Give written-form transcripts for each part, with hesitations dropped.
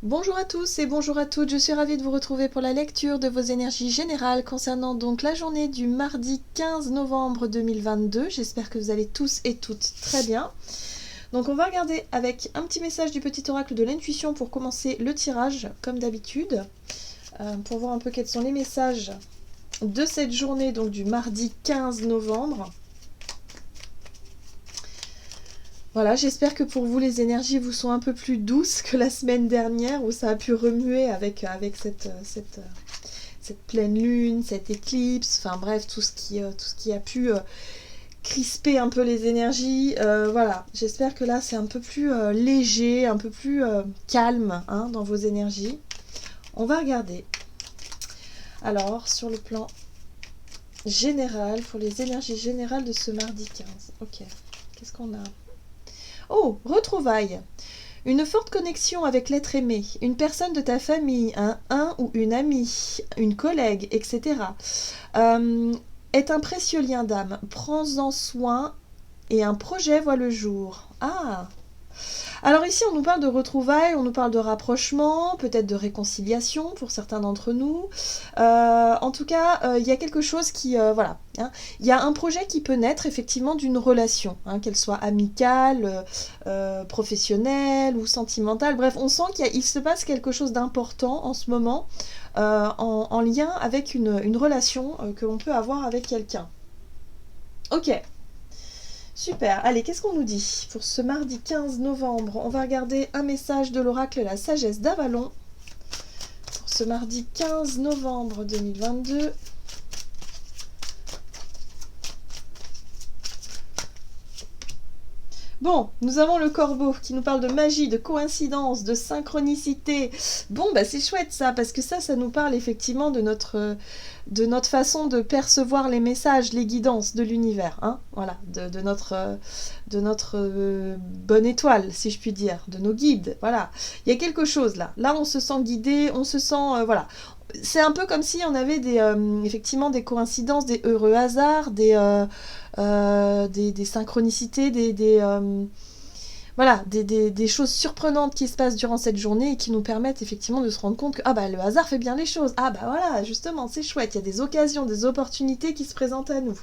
Bonjour à tous et bonjour à toutes, je suis ravie de vous retrouver pour la lecture de vos énergies générales concernant donc la journée du mardi 15 novembre 2022. J'espère que vous allez tous et toutes très bien. Donc on va regarder avec un petit message du petit oracle de l'intuition pour commencer le tirage comme d'habitude, pour voir un peu quels sont les messages de cette journée donc du mardi 15 novembre. Voilà, j'espère que pour vous, les énergies vous sont un peu plus douces que la semaine dernière où ça a pu remuer avec cette pleine lune, cette éclipse, enfin bref, tout ce qui a pu crisper un peu les énergies. Voilà, j'espère que là, c'est un peu plus léger, un peu plus calme hein, dans vos énergies. On va regarder. Alors, sur le plan général, pour les énergies générales de ce mardi 15. Ok, qu'est-ce qu'on a ? Oh, retrouvailles. Une forte connexion avec l'être aimé, une personne de ta famille, un ou une amie, une collègue, etc. Est un précieux lien d'âme. Prends-en soin et un projet voit le jour. Ah! Alors ici, on nous parle de retrouvailles, on nous parle de rapprochement, peut-être de réconciliation pour certains d'entre nous. En tout cas, il y a quelque chose qui... voilà. Hein, il y a un projet qui peut naître effectivement d'une relation, hein, qu'elle soit amicale, professionnelle ou sentimentale. Bref, on sent qu'il se passe quelque chose d'important en ce moment en lien avec une relation que l'on peut avoir avec quelqu'un. Ok. Super, allez, qu'est-ce qu'on nous dit pour ce mardi 15 novembre? On va regarder un message de l'oracle La Sagesse d'Avalon pour ce mardi 15 novembre 2022. Bon, nous avons le corbeau qui nous parle de magie, de coïncidence, de synchronicité. Bon, bah c'est chouette ça, parce que ça nous parle effectivement de notre façon de percevoir les messages, les guidances de l'univers. Hein, voilà, de notre bonne étoile, si je puis dire, de nos guides. Voilà, il y a quelque chose là. Là, on se sent guidé, on se sent... voilà. C'est un peu comme si on avait effectivement des coïncidences, des heureux hasards, des synchronicités, voilà, des choses surprenantes qui se passent durant cette journée et qui nous permettent effectivement de se rendre compte que ah bah, le hasard fait bien les choses. Ah bah voilà, justement, c'est chouette, il y a des occasions, des opportunités qui se présentent à nous.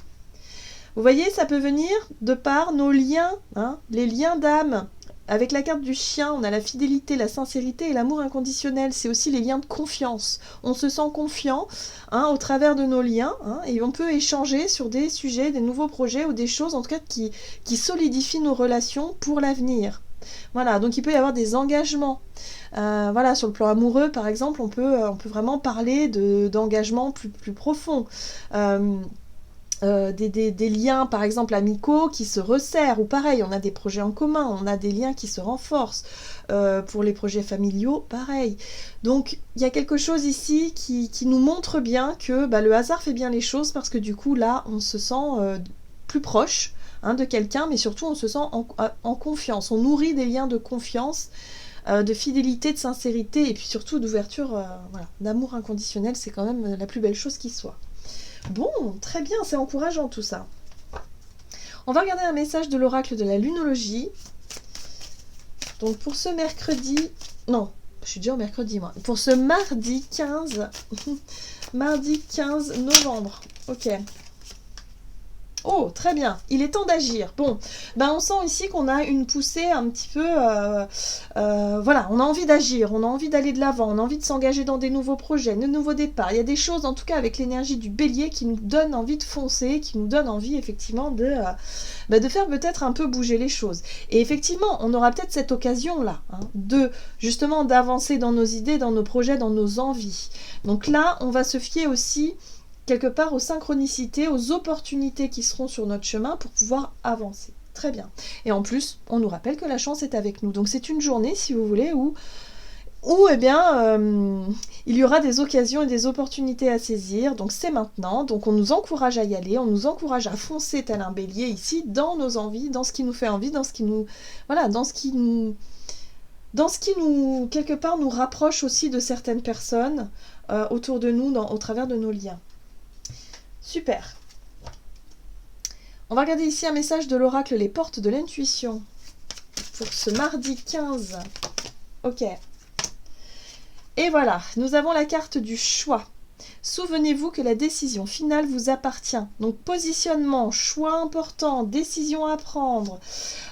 Vous voyez, ça peut venir de par nos liens, hein, les liens d'âme. Avec la carte du chien, on a la fidélité, la sincérité et l'amour inconditionnel. C'est aussi les liens de confiance. On se sent confiant hein, au travers de nos liens hein, et on peut échanger sur des sujets, des nouveaux projets ou des choses en tout cas qui solidifient nos relations pour l'avenir. Voilà, donc il peut y avoir des engagements. Voilà, sur le plan amoureux, par exemple, on peut vraiment parler d'engagements plus profonds. Des liens par exemple amicaux qui se resserrent ou pareil on a des projets en commun, on a des liens qui se renforcent pour les projets familiaux pareil, donc il y a quelque chose ici qui nous montre bien que bah, le hasard fait bien les choses parce que du coup là on se sent plus proche hein, de quelqu'un mais surtout on se sent en confiance, on nourrit des liens de confiance de fidélité, de sincérité et puis surtout d'ouverture voilà, d'amour inconditionnel, c'est quand même la plus belle chose qui soit. Bon, très bien, c'est encourageant tout ça. On va regarder un message de l'oracle de la lunologie. Donc pour ce mercredi... Non, je suis déjà au mercredi moi. Pour ce mardi 15... mardi 15 novembre. Ok. Oh, très bien. Il est temps d'agir. Bon, ben on sent ici qu'on a une poussée un petit peu... voilà, on a envie d'agir, on a envie d'aller de l'avant, on a envie de s'engager dans des nouveaux projets, de nouveaux départs. Il y a des choses, en tout cas avec l'énergie du bélier, qui nous donnent envie de foncer, qui nous donnent envie, effectivement, de faire peut-être un peu bouger les choses. Et effectivement, on aura peut-être cette occasion-là, hein, justement, d'avancer dans nos idées, dans nos projets, dans nos envies. Donc là, on va se fier aussi quelque part aux synchronicités, aux opportunités qui seront sur notre chemin pour pouvoir avancer. Très bien. Et en plus, on nous rappelle que la chance est avec nous. Donc c'est une journée, si vous voulez, où eh bien, il y aura des occasions et des opportunités à saisir. Donc c'est maintenant. Donc on nous encourage à y aller, on nous encourage à foncer tel un bélier ici, dans nos envies, dans ce qui nous fait envie, dans ce qui nous... Voilà, dans ce qui nous, quelque part, nous rapproche aussi de certaines personnes autour de nous, au travers de nos liens. Super. On va regarder ici un message de l'oracle Les Portes de l'Intuition pour ce mardi 15. Ok. Et voilà, nous avons la carte du choix. Souvenez-vous que la décision finale vous appartient. Donc positionnement, choix important, décision à prendre.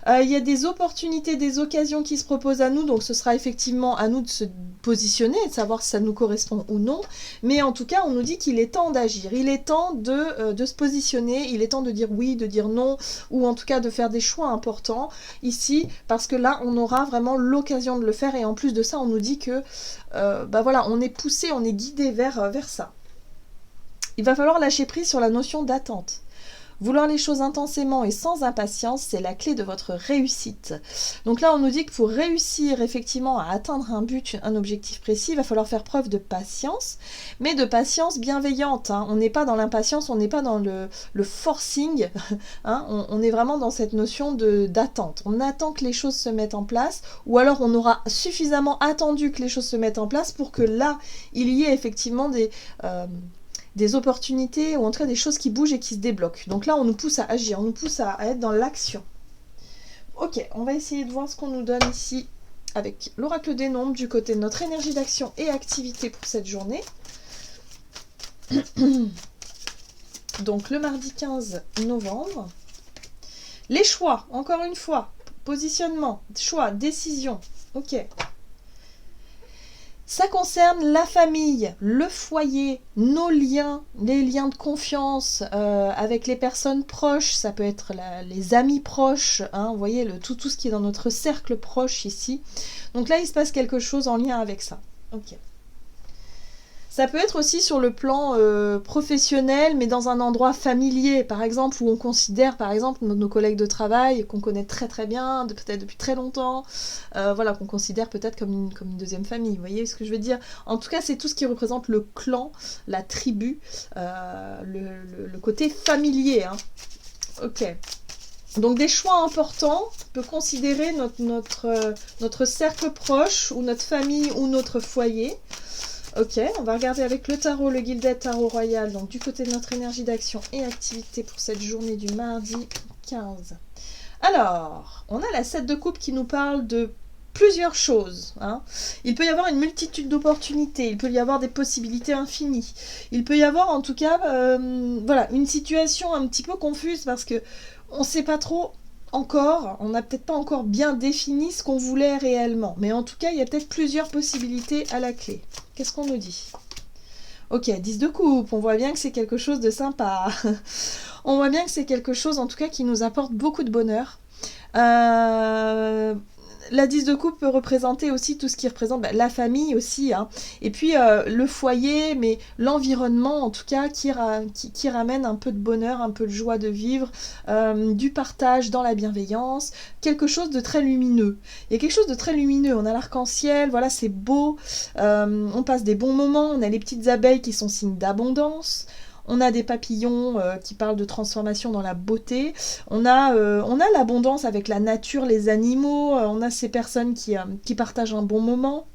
Il y a des opportunités, des occasions qui se proposent à nous, donc ce sera effectivement à nous de se positionner, de savoir si ça nous correspond ou non. Mais en tout cas, on nous dit qu'il est temps d'agir, il est temps de se positionner, il est temps de dire oui, de dire non, ou en tout cas de faire des choix importants ici, parce que là, on aura vraiment l'occasion de le faire. Et en plus de ça, on nous dit que voilà, on est poussé, on est guidé vers ça. Il va falloir lâcher prise sur la notion d'attente. Vouloir les choses intensément et sans impatience, c'est la clé de votre réussite. Donc là, on nous dit que pour réussir effectivement à atteindre un but, un objectif précis, il va falloir faire preuve de patience, mais de patience bienveillante. Hein. On n'est pas dans l'impatience, on n'est pas dans le forcing, hein. On est vraiment dans cette notion d'attente. On attend que les choses se mettent en place, ou alors on aura suffisamment attendu que les choses se mettent en place pour que là, il y ait effectivement des opportunités, ou en tout cas des choses qui bougent et qui se débloquent. Donc là, on nous pousse à agir, on nous pousse à être dans l'action. Ok, on va essayer de voir ce qu'on nous donne ici avec l'oracle des nombres du côté de notre énergie d'action et activité pour cette journée. Donc le mardi 15 novembre. Les choix, encore une fois, positionnement, choix, décision. Ok. Ça concerne la famille, le foyer, nos liens, les liens de confiance avec les personnes proches, ça peut être les amis proches, hein, vous voyez, tout ce qui est dans notre cercle proche ici. Donc là, il se passe quelque chose en lien avec ça. Ok. Ça peut être aussi sur le plan professionnel, mais dans un endroit familier, par exemple, où on considère, par exemple, nos collègues de travail, qu'on connaît très très bien, peut-être depuis très longtemps, voilà, qu'on considère peut-être comme une deuxième famille, vous voyez ce que je veux dire? En tout cas, c'est tout ce qui représente le clan, la tribu, le côté familier, hein. Ok. Donc des choix importants, on peut considérer notre cercle proche, ou notre famille, ou notre foyer. Ok, on va regarder avec le tarot, le Gilded Tarot Royal, donc du côté de notre énergie d'action et activité pour cette journée du mardi 15. Alors, on a la 7 de coupe qui nous parle de plusieurs choses. Hein. Il peut y avoir une multitude d'opportunités, il peut y avoir des possibilités infinies. Il peut y avoir en tout cas voilà, une situation un petit peu confuse parce que on ne sait pas trop encore, on n'a peut-être pas encore bien défini ce qu'on voulait réellement. Mais en tout cas, il y a peut-être plusieurs possibilités à la clé. Qu'est-ce qu'on nous dit? Ok, 10 de coupe, on voit bien que c'est quelque chose de sympa. On voit bien que c'est quelque chose en tout cas qui nous apporte beaucoup de bonheur. La 10 de coupe peut représenter aussi tout ce qui représente la famille aussi, hein. Et puis le foyer, mais l'environnement en tout cas qui ramène un peu de bonheur, un peu de joie de vivre, du partage dans la bienveillance, quelque chose de très lumineux. Il y a quelque chose de très lumineux, on a l'arc-en-ciel, voilà, c'est beau, on passe des bons moments, on a les petites abeilles qui sont signes d'abondance. On a des papillons qui parlent de transformation dans la beauté. On a l'abondance avec la nature, les animaux. On a ces personnes qui partagent un bon moment.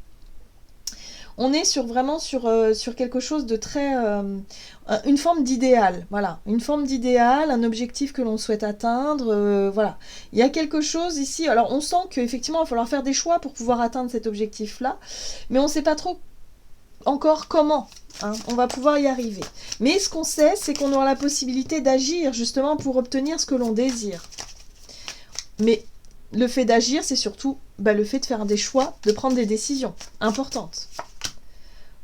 On est vraiment sur quelque chose de très... une forme d'idéal, voilà. Une forme d'idéal, un objectif que l'on souhaite atteindre, voilà. Il y a quelque chose ici... Alors, on sent qu'effectivement, il va falloir faire des choix pour pouvoir atteindre cet objectif-là. Mais on ne sait pas trop encore comment. Hein, on va pouvoir y arriver. Mais ce qu'on sait, c'est qu'on aura la possibilité d'agir justement pour obtenir ce que l'on désire. Mais le fait d'agir, c'est surtout le fait de faire des choix, de prendre des décisions importantes.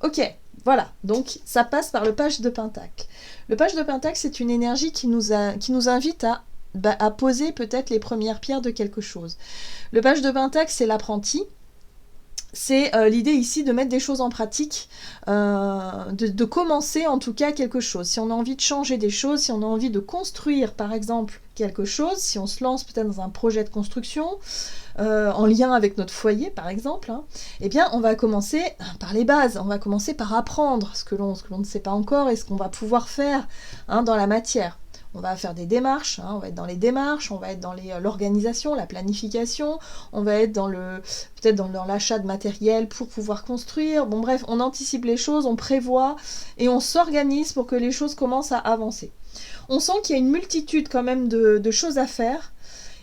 Ok, voilà. Donc, ça passe par le page de Pentacle. Le page de Pentacle, c'est une énergie qui nous invite à poser peut-être les premières pierres de quelque chose. Le page de Pentacle, c'est l'apprenti. C'est l'idée ici de mettre des choses en pratique, de commencer en tout cas quelque chose. Si on a envie de changer des choses, si on a envie de construire par exemple quelque chose, si on se lance peut-être dans un projet de construction, en lien avec notre foyer par exemple, hein, eh bien on va commencer par les bases, on va commencer par apprendre ce que l'on ne sait pas encore et ce qu'on va pouvoir faire dans la matière. On va faire des démarches, hein, on va être dans les démarches, on va être dans l'organisation, la planification, on va être peut-être dans l'achat de matériel pour pouvoir construire. Bon bref, on anticipe les choses, on prévoit et on s'organise pour que les choses commencent à avancer. On sent qu'il y a une multitude quand même de choses à faire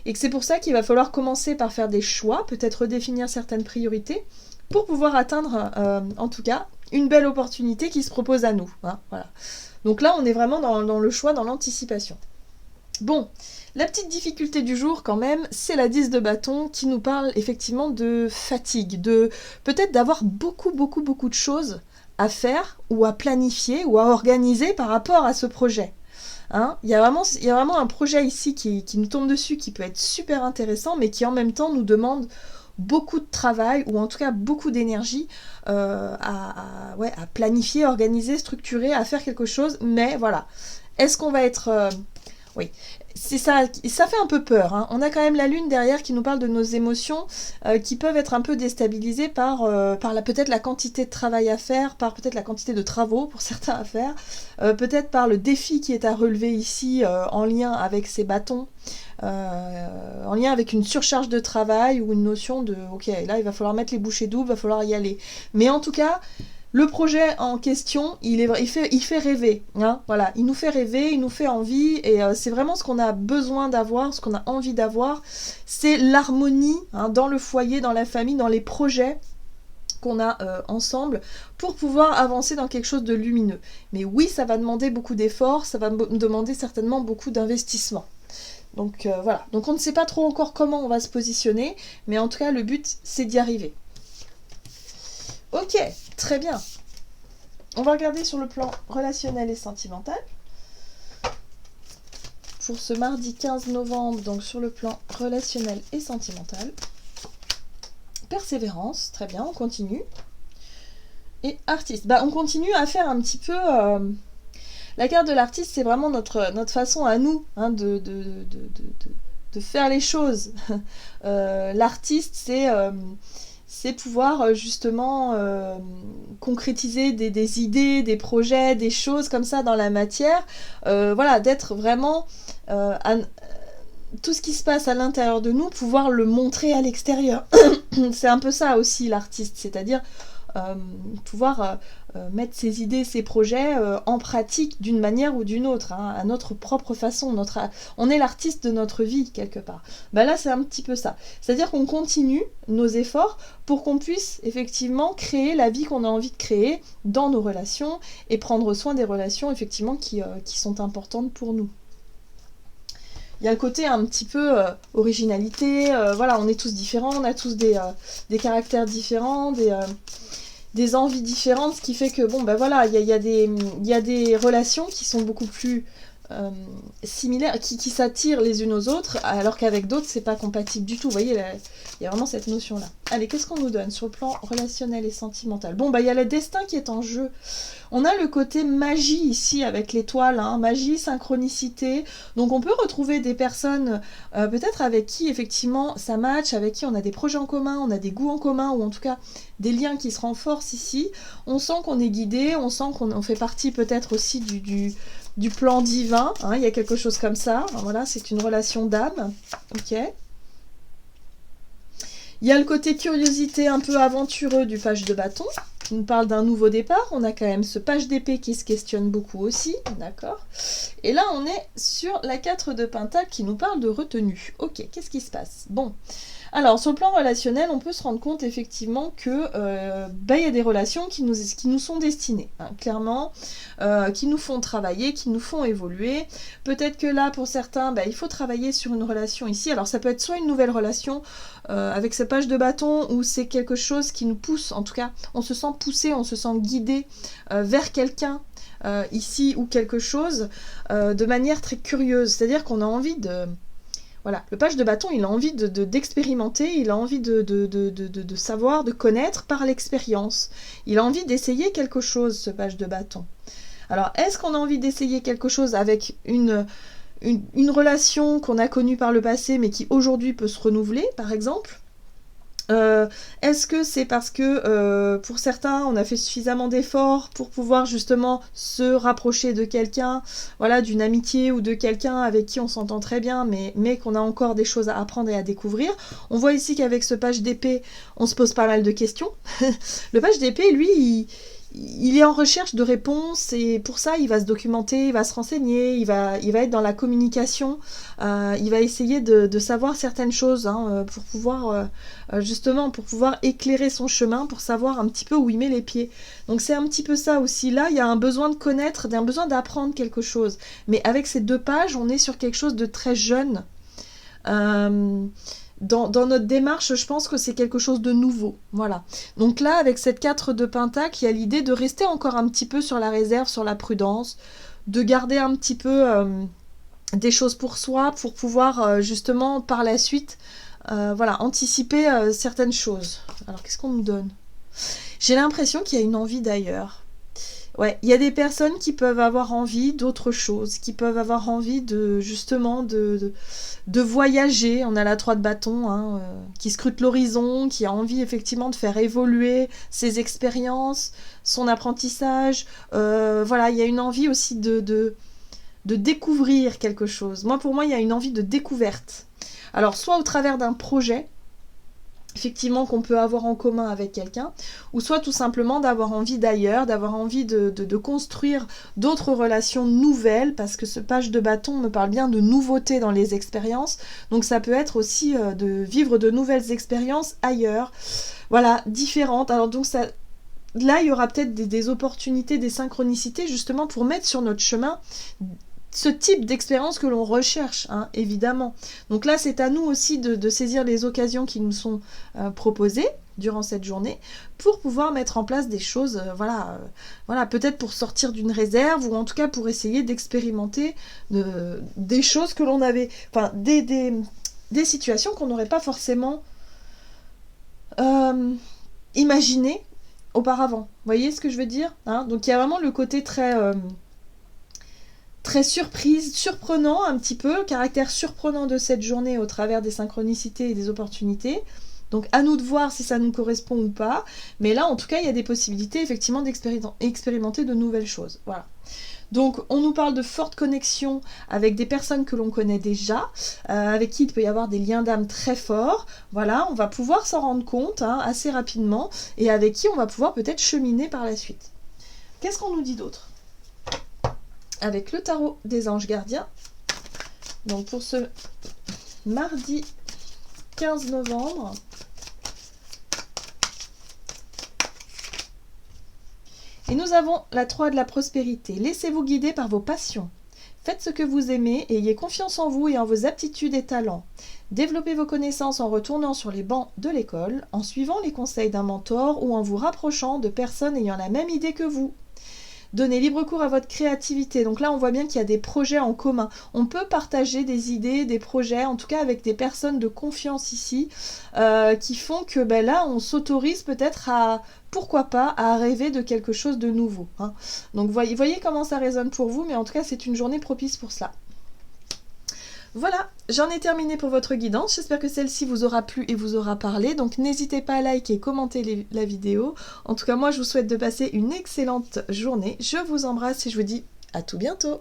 et que c'est pour ça qu'il va falloir commencer par faire des choix, peut-être redéfinir certaines priorités, pour pouvoir atteindre, en tout cas, une belle opportunité qui se propose à nous. Hein, voilà. Donc là, on est vraiment dans le choix, dans l'anticipation. Bon, la petite difficulté du jour quand même, c'est la 10 de bâton qui nous parle effectivement de fatigue, de peut-être d'avoir beaucoup de choses à faire ou à planifier ou à organiser par rapport à ce projet. Hein, il y a vraiment un projet ici qui nous tombe dessus, qui peut être super intéressant, mais qui en même temps nous demande beaucoup de travail, ou en tout cas beaucoup d'énergie à planifier, organiser, structurer, à faire quelque chose, mais voilà. Est-ce qu'on va être... oui, c'est ça, ça fait un peu peur. Hein. On a quand même la lune derrière qui nous parle de nos émotions qui peuvent être un peu déstabilisées par peut-être la quantité de travail à faire, par peut-être la quantité de travaux pour certains à faire, peut-être par le défi qui est à relever ici en lien avec ces bâtons, en lien avec une surcharge de travail ou une notion de ok, là il va falloir mettre les bouchées doubles, il va falloir y aller. Mais en tout cas, le projet en question, il fait rêver, hein, voilà, il nous fait rêver, il nous fait envie, et c'est vraiment ce qu'on a besoin d'avoir, ce qu'on a envie d'avoir, c'est l'harmonie hein, dans le foyer, dans la famille, dans les projets qu'on a ensemble pour pouvoir avancer dans quelque chose de lumineux. Mais oui, ça va demander beaucoup d'efforts, ça va demander certainement beaucoup d'investissement. Donc voilà, donc on ne sait pas trop encore comment on va se positionner, mais en tout cas le but c'est d'y arriver. Ok, très bien. On va regarder sur le plan relationnel et sentimental. Pour ce mardi 15 novembre, donc sur le plan relationnel et sentimental. Persévérance, très bien, on continue. Et artiste, on continue à faire un petit peu... La carte de l'artiste, c'est vraiment notre façon à nous hein, de faire les choses. L'artiste, c'est pouvoir justement concrétiser des idées, des projets, des choses comme ça dans la matière. Voilà, d'être vraiment... tout ce qui se passe à l'intérieur de nous, pouvoir le montrer à l'extérieur. C'est un peu ça aussi l'artiste, c'est-à-dire pouvoir mettre ses idées, ses projets en pratique d'une manière ou d'une autre, hein, à notre propre façon. On est l'artiste de notre vie, quelque part. Là, c'est un petit peu ça. C'est-à-dire qu'on continue nos efforts pour qu'on puisse effectivement créer la vie qu'on a envie de créer dans nos relations et prendre soin des relations, effectivement, qui sont importantes pour nous. Il y a le côté un petit peu originalité, voilà, on est tous différents, on a tous des caractères différents, des envies différentes, ce qui fait que, voilà, il y a des relations qui sont beaucoup plus similaires, qui s'attirent les unes aux autres, alors qu'avec d'autres, c'est pas compatible du tout. Vous voyez, il y a vraiment cette notion-là. Allez, qu'est-ce qu'on nous donne sur le plan relationnel et sentimental ? Il y a le destin qui est en jeu. On a le côté magie ici avec l'étoile, hein, magie, synchronicité. Donc on peut retrouver des personnes peut-être avec qui effectivement ça match, avec qui on a des projets en commun, on a des goûts en commun, ou en tout cas des liens qui se renforcent ici. On sent qu'on est guidé, on sent qu'on fait partie peut-être aussi du plan divin. Hein, il y a quelque chose comme ça. Voilà, c'est une relation d'âme. Ok. Il y a le côté curiosité un peu aventureux du page de bâton. On parle d'un nouveau départ. On a quand même ce page d'épée qui se questionne beaucoup aussi. D'accord. Et là, on est sur la 4 de pentacle qui nous parle de retenue. Ok, qu'est-ce qui se passe ? Bon. Alors, sur le plan relationnel, on peut se rendre compte effectivement que il y a des relations qui nous sont destinées, hein, clairement, qui nous font travailler, qui nous font évoluer. Peut-être que là, pour certains, il faut travailler sur une relation ici. Alors, ça peut être soit une nouvelle relation avec ce page de bâton, ou c'est quelque chose qui nous pousse, en tout cas, on se sent poussé, on se sent guidé vers quelqu'un ici ou quelque chose de manière très curieuse. C'est-à-dire qu'on a envie de... Voilà, le page de bâton, il a envie d'expérimenter, il a envie de savoir, de connaître par l'expérience. Il a envie d'essayer quelque chose, ce page de bâton. Alors, est-ce qu'on a envie d'essayer quelque chose avec une relation qu'on a connue par le passé, mais qui aujourd'hui peut se renouveler, par exemple ? Est-ce que c'est parce que pour certains on a fait suffisamment d'efforts pour pouvoir justement se rapprocher de quelqu'un, voilà, d'une amitié ou de quelqu'un avec qui on s'entend très bien mais qu'on a encore des choses à apprendre et à découvrir. On voit ici qu'avec ce page d'épée on se pose pas mal de questions. Le page d'épée, lui, il est en recherche de réponses et pour ça il va se documenter, il va se renseigner, il va être dans la communication, il va essayer de savoir certaines choses pour pouvoir justement pour pouvoir éclairer son chemin, pour savoir un petit peu où il met les pieds. Donc c'est un petit peu ça aussi. Là il y a un besoin de connaître, un besoin d'apprendre quelque chose. Mais avec ces 2 pages, on est sur quelque chose de très jeune. Dans notre démarche, je pense que c'est quelque chose de nouveau. Voilà. Donc là, avec cette 4 de Pentacle, il y a l'idée de rester encore un petit peu sur la réserve, sur la prudence, de garder un petit peu des choses pour soi, pour pouvoir justement par la suite voilà, anticiper certaines choses. Alors qu'est-ce qu'on nous donne? J'ai l'impression qu'il y a une envie d'ailleurs. Ouais, il y a des personnes qui peuvent avoir envie d'autre chose, qui peuvent avoir envie de justement de voyager. On a la 3 de bâton qui scrute l'horizon, qui a envie effectivement de faire évoluer ses expériences, son apprentissage. Voilà, il y a une envie aussi de découvrir quelque chose. Pour moi, il y a une envie de découverte. Alors, soit au travers d'un projet, effectivement qu'on peut avoir en commun avec quelqu'un, ou soit tout simplement d'avoir envie d'ailleurs, d'avoir envie de construire d'autres relations nouvelles, parce que ce page de bâton me parle bien de nouveautés dans les expériences, donc ça peut être aussi de vivre de nouvelles expériences ailleurs, voilà, différentes. Alors donc ça, là il y aura peut-être des opportunités, des synchronicités justement pour mettre sur notre chemin ce type d'expérience que l'on recherche, évidemment. Donc là, c'est à nous aussi de saisir les occasions qui nous sont proposées durant cette journée pour pouvoir mettre en place des choses, voilà, peut-être pour sortir d'une réserve ou en tout cas pour essayer d'expérimenter des choses que l'on avait, enfin, des situations qu'on n'aurait pas forcément imaginées auparavant. Vous voyez ce que je veux dire, Donc il y a vraiment le côté très surprise, surprenant un petit peu, caractère surprenant de cette journée au travers des synchronicités et des opportunités. Donc à nous de voir si ça nous correspond ou pas. Mais là, en tout cas, il y a des possibilités effectivement d'expérimenter de nouvelles choses. Voilà. Donc on nous parle de fortes connexions avec des personnes que l'on connaît déjà, avec qui il peut y avoir des liens d'âme très forts. Voilà, on va pouvoir s'en rendre compte assez rapidement et avec qui on va pouvoir peut-être cheminer par la suite. Qu'est-ce qu'on nous dit d'autre ? Avec le tarot des anges gardiens. Donc pour ce mardi 15 novembre. Et nous avons la 3 de la prospérité. Laissez-vous guider par vos passions. Faites ce que vous aimez et ayez confiance en vous et en vos aptitudes et talents. Développez vos connaissances en retournant sur les bancs de l'école, en suivant les conseils d'un mentor ou en vous rapprochant de personnes ayant la même idée que vous. Donnez libre cours à votre créativité. Donc là, on voit bien qu'il y a des projets en commun. On peut partager des idées, des projets, en tout cas avec des personnes de confiance ici, qui font que là, on s'autorise peut-être à, pourquoi pas, à rêver de quelque chose de nouveau. Donc voyez comment ça résonne pour vous, mais en tout cas, c'est une journée propice pour cela. Voilà, j'en ai terminé pour votre guidance. J'espère que celle-ci vous aura plu et vous aura parlé. Donc n'hésitez pas à liker et commenter la vidéo. En tout cas, moi, je vous souhaite de passer une excellente journée. Je vous embrasse et je vous dis à tout bientôt.